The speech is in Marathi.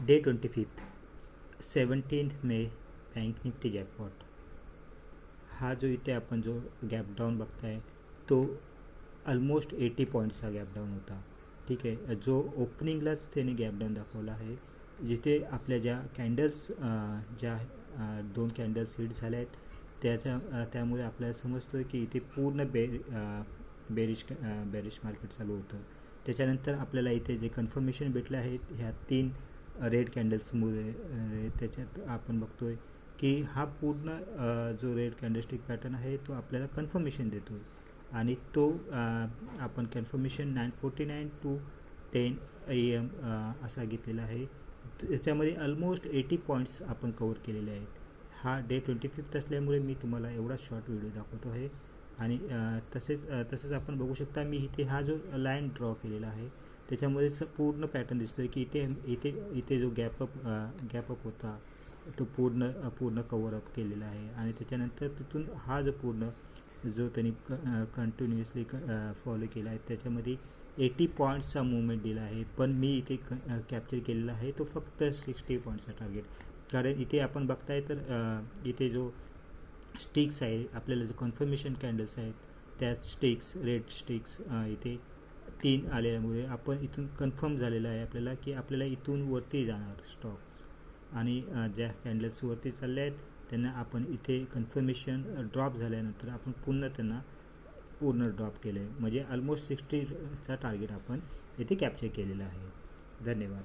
डे 25 17 मे बँक निफ्टी जॅकपॉट. हा जो इथे आपण जो गॅप डाऊन बघताय तो ऑलमोस्ट 80 पॉईंट्सचा गॅप डाऊन होता. ठीक आहे, जो ओपनिंगलाच त्याने गॅप डाऊन दाखवला आहे. जिथे आपल्या ज्या कॅन्डल्स ज्या 2 कॅन्डल्स हिट झाल्या आहेत त्यामुळे आपल्याला समजतो की इथे पूर्ण बेरिश मार्केट चालू होतं. त्याच्यानंतर आपल्याला इथे जे कन्फर्मेशन भेटले आहेत ह्या 3 रेड कॅन्डल्समुळे त्याच्यात आपण बघतोय की हा पूर्ण जो रेड कॅन्डलस्टिक पॅटर्न आहे तो आपल्याला कन्फर्मेशन देतो आहे आणि तो आपण कन्फर्मेशन 9:49 to 10 AM असा घेतलेला आहे. त्याच्यामध्ये ऑलमोस्ट 80 पॉईंट्स आपण कवर केलेले आहेत. हा डे 25 असल्यामुळे मी तुम्हाला एवढा शॉर्ट व्हिडिओ दाखवतो आहे. आणि तसेच आपण बघू शकता मी इथे हा जो लाईन ड्रॉ केलेला आहे त्याच्यामध्ये पूर्ण पॅटर्न दिसतो आहे की इथे जो गॅपअप होता तो पूर्ण कव्हरअप केलेला आहे. आणि त्याच्यानंतर तिथून हा जो पूर्ण जो त्यांनी कंटिन्युअसली फॉलो केला आहे त्याच्यामध्ये 80 पॉईंट्सचा मुवमेंट दिला आहे. पण मी इथे कॅप्चर केलेला आहे तो फक्त 60 पॉईंट्सचा टार्गेट. कारण इथे आपण बघताय तर इथे जो स्टिक्स आहे आपल्याला जो कन्फर्मेशन कॅन्डल्स आहेत त्या रेड स्टिक्स इथे 3 आल्यामुळे आपण इथून कन्फर्म झालेलं आहे आपल्याला की आपल्याला इथून वरती जाणार स्टॉक्स. आणि ज्या कॅन्डल्स वरती चालल्या आहेत त्यांना आपण इथे कन्फर्मेशन ड्रॉप झाल्यानंतर आपण पुन्हा त्यांना पूर्ण ड्रॉप केलं आहे. म्हणजे ऑलमोस्ट 60चा टार्गेट आपण इथे कॅप्चर केलेला आहे. धन्यवाद.